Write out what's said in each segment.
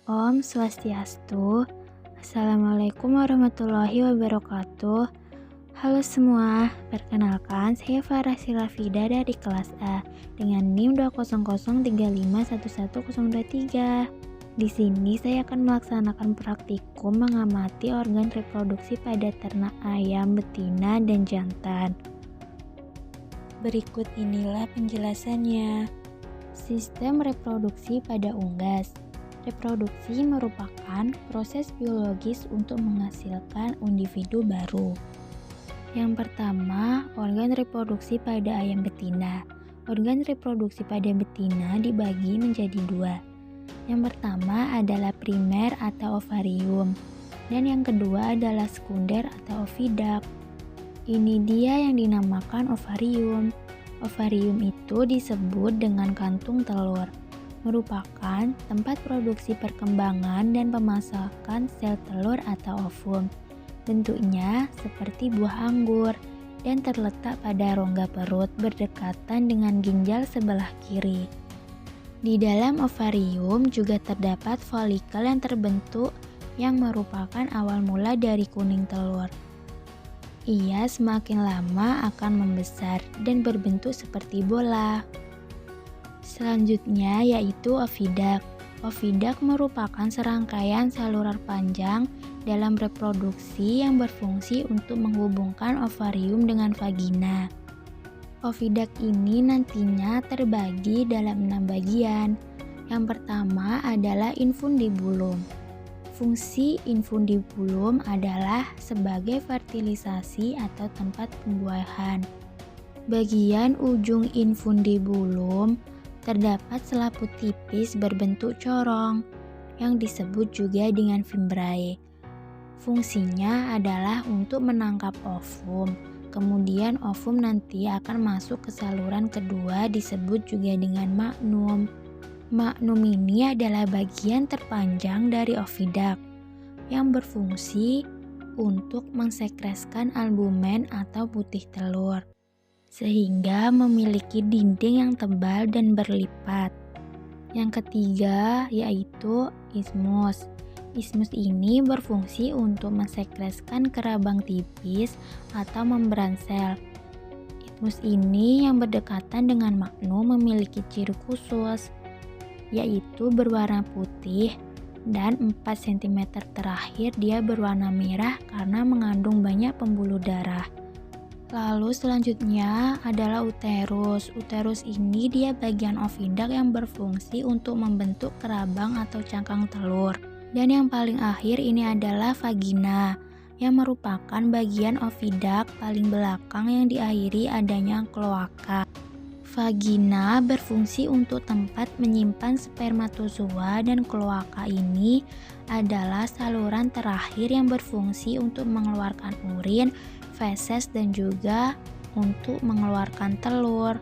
Om Swastiastu. Assalamualaikum warahmatullahi wabarakatuh. Halo semua, perkenalkan saya Farah Silafida dari kelas A dengan NIM 20035111023. Di sini saya akan melaksanakan praktikum mengamati organ reproduksi pada ternak ayam betina dan jantan. Berikut inilah penjelasannya. Sistem reproduksi pada unggas. Reproduksi merupakan proses biologis untuk menghasilkan individu baru. Yang pertama, organ reproduksi pada ayam betina. Organ reproduksi pada betina dibagi menjadi dua. Yang pertama adalah primer atau ovarium, dan yang kedua adalah sekunder atau ovidak. Ini dia yang dinamakan ovarium. Ovarium itu disebut dengan kantung telur, merupakan tempat produksi perkembangan dan pemasakan sel telur atau ovum. Bentuknya seperti buah anggur dan terletak pada rongga perut berdekatan dengan ginjal sebelah kiri. Di dalam ovarium juga terdapat folikel yang terbentuk yang merupakan awal mula dari kuning telur. Ia semakin lama akan membesar dan berbentuk seperti bola. Selanjutnya yaitu ovidak. Ovidak merupakan serangkaian saluran panjang dalam reproduksi yang berfungsi untuk menghubungkan ovarium dengan vagina. Ovidak ini nantinya terbagi dalam 6 bagian. Yang pertama adalah infundibulum. Fungsi infundibulum adalah sebagai fertilisasi atau tempat pembuahan. Bagian ujung infundibulum terdapat selaput tipis berbentuk corong yang disebut juga dengan fimbriae. Fungsinya adalah untuk menangkap ovum. Kemudian ovum nanti akan masuk ke saluran kedua disebut juga dengan magnum. Magnum ini adalah bagian terpanjang dari ovidak yang berfungsi untuk mensekreskan albumen atau putih telur, sehingga memiliki dinding yang tebal dan berlipat. Yang ketiga yaitu ismus. Ismus ini berfungsi untuk mensekreskan kerabang tipis atau membran sel. Ismus ini yang berdekatan dengan magnum memiliki ciri khusus, yaitu berwarna putih dan 4 cm terakhir dia berwarna merah karena mengandung banyak pembuluh darah. Lalu selanjutnya adalah uterus. Uterus ini dia bagian ovidak yang berfungsi untuk membentuk kerabang atau cangkang telur. Dan yang paling akhir ini adalah vagina, yang merupakan bagian ovidak paling belakang yang diakhiri adanya kloaka. Vagina berfungsi untuk tempat menyimpan spermatozoa dan kloaka ini adalah saluran terakhir yang berfungsi untuk mengeluarkan urin, feses dan juga untuk mengeluarkan telur.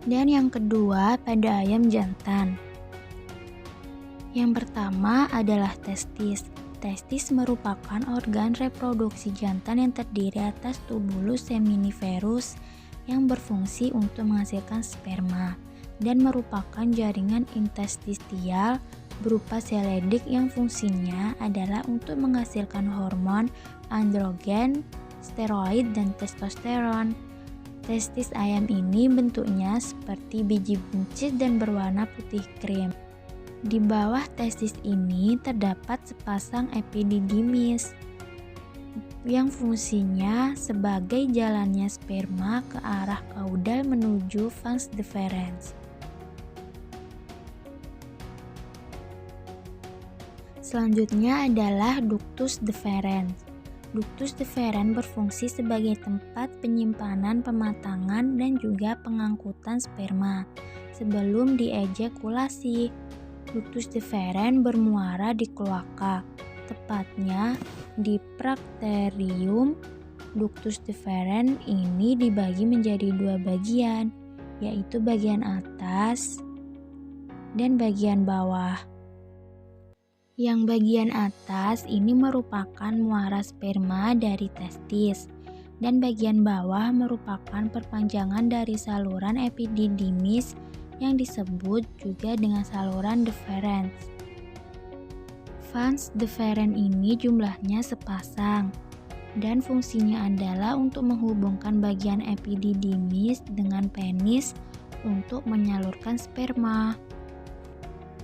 Dan yang kedua pada ayam jantan. Yang pertama adalah testis. Testis merupakan organ reproduksi jantan yang terdiri atas tubulus seminiferus yang berfungsi untuk menghasilkan sperma dan merupakan jaringan interstisial berupa seledik yang fungsinya adalah untuk menghasilkan hormon androgen, steroid, dan testosteron. Testis ayam ini bentuknya seperti biji buncit dan berwarna putih krim. Di bawah testis ini terdapat sepasang epididymis yang fungsinya sebagai jalannya sperma ke arah kaudal menuju vas deferens. Selanjutnya adalah ductus deferens. Ductus deferens berfungsi sebagai tempat penyimpanan, pematangan, dan juga pengangkutan sperma sebelum diejakulasi. Ductus deferens bermuara di kloaka, tepatnya di prakterium. Ductus deferens ini dibagi menjadi dua bagian, yaitu bagian atas dan bagian bawah. Yang bagian atas ini merupakan muara sperma dari testis, dan bagian bawah merupakan perpanjangan dari saluran epididymis yang disebut juga dengan saluran deferens. Vas deferens ini jumlahnya sepasang dan fungsinya adalah untuk menghubungkan bagian epididymis dengan penis untuk menyalurkan sperma.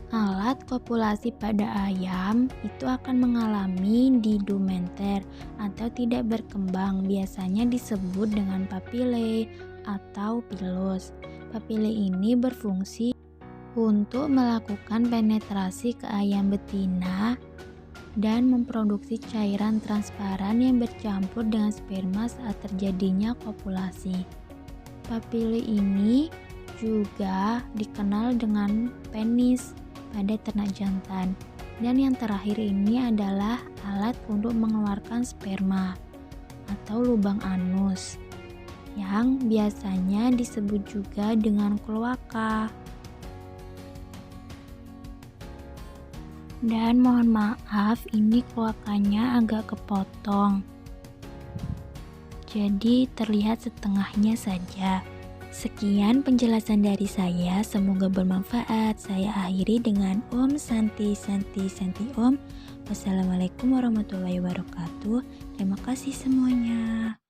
Alat kopulasi pada ayam itu akan mengalami didumenter atau tidak berkembang, biasanya disebut dengan papile atau pilus. Papile ini berfungsi untuk melakukan penetrasi ke ayam betina dan memproduksi cairan transparan yang bercampur dengan sperma saat terjadinya kopulasi. Papile ini juga dikenal dengan penis pada ternak jantan. Dan yang terakhir ini adalah alat untuk mengeluarkan sperma atau lubang anus yang biasanya disebut juga dengan kloaka. Dan mohon maaf, ini kloakanya agak kepotong, jadi terlihat setengahnya saja. Sekian penjelasan dari saya, semoga bermanfaat. Saya akhiri dengan Om Santi Santi Santi Om. Wassalamualaikum warahmatullahi wabarakatuh. Terima kasih semuanya.